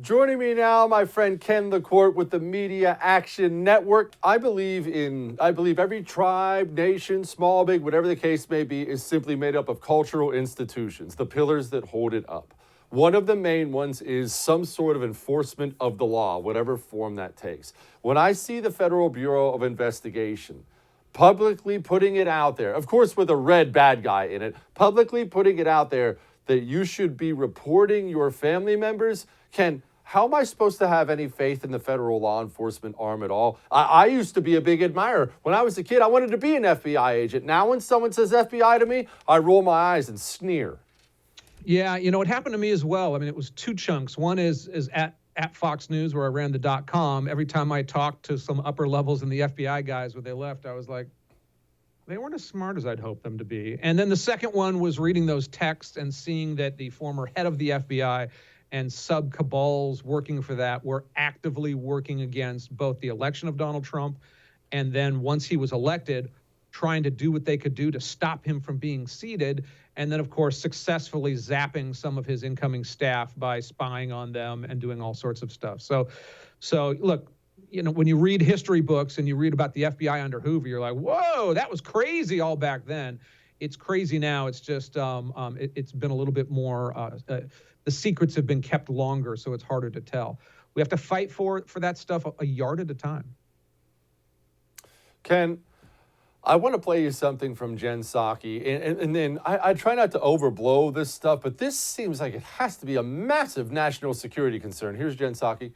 Joining me now, my friend Ken LaCorte with the Media Action Network. I believe every tribe, nation, small, big, whatever the case may be, is simply made up of cultural institutions, the pillars that hold it up. One of the main ones is some sort of enforcement of the law, whatever form that takes. When I see the Federal Bureau of Investigation publicly putting it out there, of course with a red bad guy in it, publicly putting it out there that you should be reporting your family members, Ken, how am I supposed to have any faith in the federal law enforcement arm at all? I used to be a big admirer. When I was a kid, I wanted to be an FBI agent. Now when someone says FBI to me, I roll my eyes and sneer. Yeah, it happened to me as well. I mean, it was two chunks. One is at Fox News, where I ran the .com. Every time I talked to some upper levels in the FBI guys when they left, I was like, they weren't as smart as I'd hoped them to be. And then the second one was reading those texts and seeing that the former head of the FBI and sub-cabals working for that were actively working against both the election of Donald Trump and then once he was elected, trying to do what they could do to stop him from being seated, and then, of course, successfully zapping some of his incoming staff by spying on them and doing all sorts of stuff. So look, when you read history books and you read about the FBI under Hoover, you're like, whoa, that was crazy all back then. It's crazy now. It's just it's been a little bit more, the secrets have been kept longer, so it's harder to tell. We have to fight for that stuff a yard at a time. Ken, I want to play you something from Jen Psaki, and then I try not to overblow this stuff, but this seems like it has to be a massive national security concern. Here's Jen Psaki.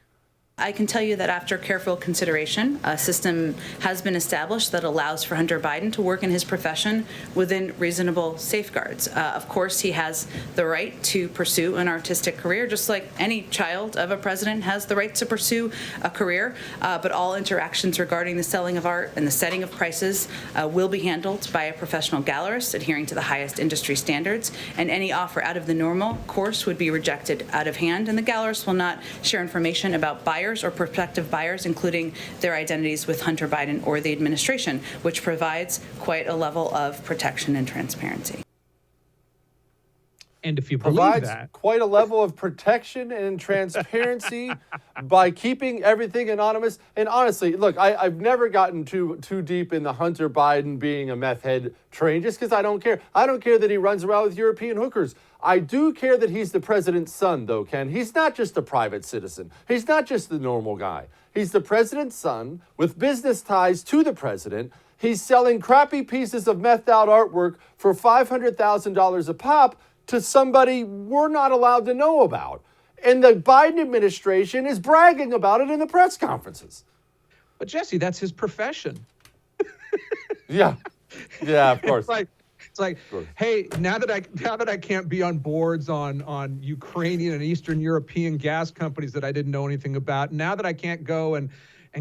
I can tell you that after careful consideration, a system has been established that allows for Hunter Biden to work in his profession within reasonable safeguards. Of course, he has the right to pursue an artistic career, just like any child of a president has the right to pursue a career. But all interactions regarding the selling of art and the setting of prices will be handled by a professional gallerist adhering to the highest industry standards. And any offer out of the normal course would be rejected out of hand. And the gallerist will not share information about buyers or prospective buyers, including their identities with Hunter Biden or the administration, which provides quite a level of protection and transparency. And if you believe provides that, quite a level of protection and transparency by keeping everything anonymous. And honestly, look, I've never gotten too deep in the Hunter Biden being a meth head train just because I don't care. I don't care that he runs around with European hookers. I do care that he's the president's son, though, Ken. He's not just a private citizen. He's not just the normal guy. He's the president's son with business ties to the president. He's selling crappy pieces of methed out artwork for $500,000 a pop to somebody we're not allowed to know about. And the Biden administration is bragging about it in the press conferences. But Jesse, that's his profession. Yeah, of course. It's like, hey, now that I can't be on boards on Ukrainian and Eastern European gas companies that I didn't know anything about, now that I can't go and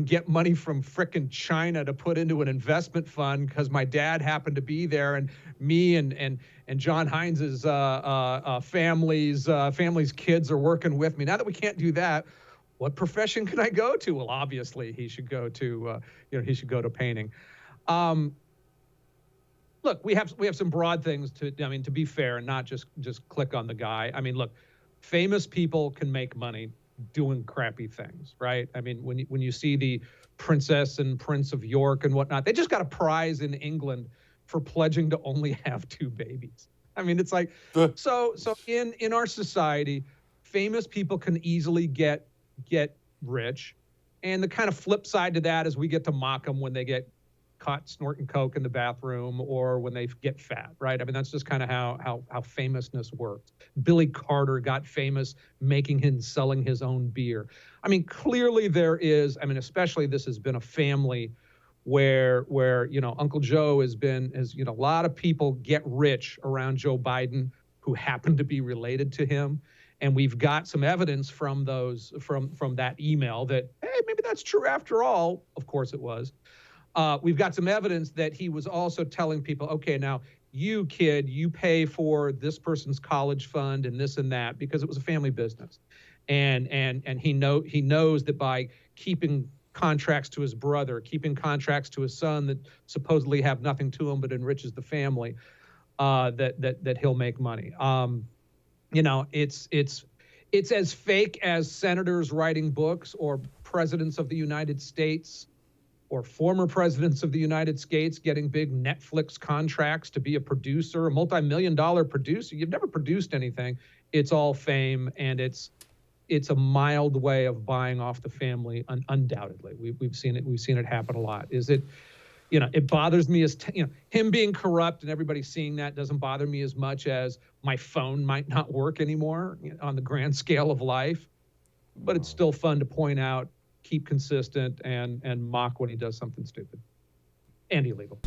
get money from frickin' China to put into an investment fund because my dad happened to be there, and me and John Heinz's family's kids are working with me. Now that we can't do that, what profession can I go to? Well, obviously he should go to painting. Look, we have some broad things to be fair and not just click on the guy. I mean, look, famous people can make money doing crappy things, right? I mean, when you see the Princess and Prince of York and whatnot, they just got a prize in England for pledging to only have 2 babies. I mean, it's like, so in our society, famous people can easily get rich. And the kind of flip side to that is we get to mock them when they get caught snorting coke in the bathroom or when they get fat, right? I mean, that's just kind of how famousness works. Billy Carter got famous selling his own beer. I mean, clearly there is, especially this has been a family where Uncle Joe has a lot of people get rich around Joe Biden who happen to be related to him. And we've got some evidence from that email that, hey, maybe that's true after all. Of course it was. We've got some evidence that he was also telling people, okay, now you kid, you pay for this person's college fund and this and that because it was a family business. And he knows that by keeping contracts to his brother, keeping contracts to his son that supposedly have nothing to him but enriches the family, that he'll make money. It's as fake as senators writing books or presidents of the United States or former presidents of the United States getting big Netflix contracts to be a producer, a multi-million-dollar producer. You've never produced anything. It's all fame, and it's a mild way of buying off the family. Undoubtedly, we've seen it. We've seen it happen a lot. It bothers me as him being corrupt and everybody seeing that doesn't bother me as much as my phone might not work anymore on the grand scale of life. But it's still fun to point out, keep consistent, and mock when he does something stupid and illegal.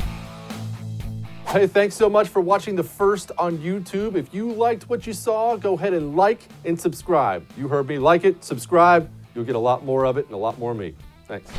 Hey, thanks so much for watching The First on YouTube. If you liked what you saw, go ahead and like and subscribe. You heard me. Like it, subscribe. You'll get a lot more of it and a lot more of me. Thanks.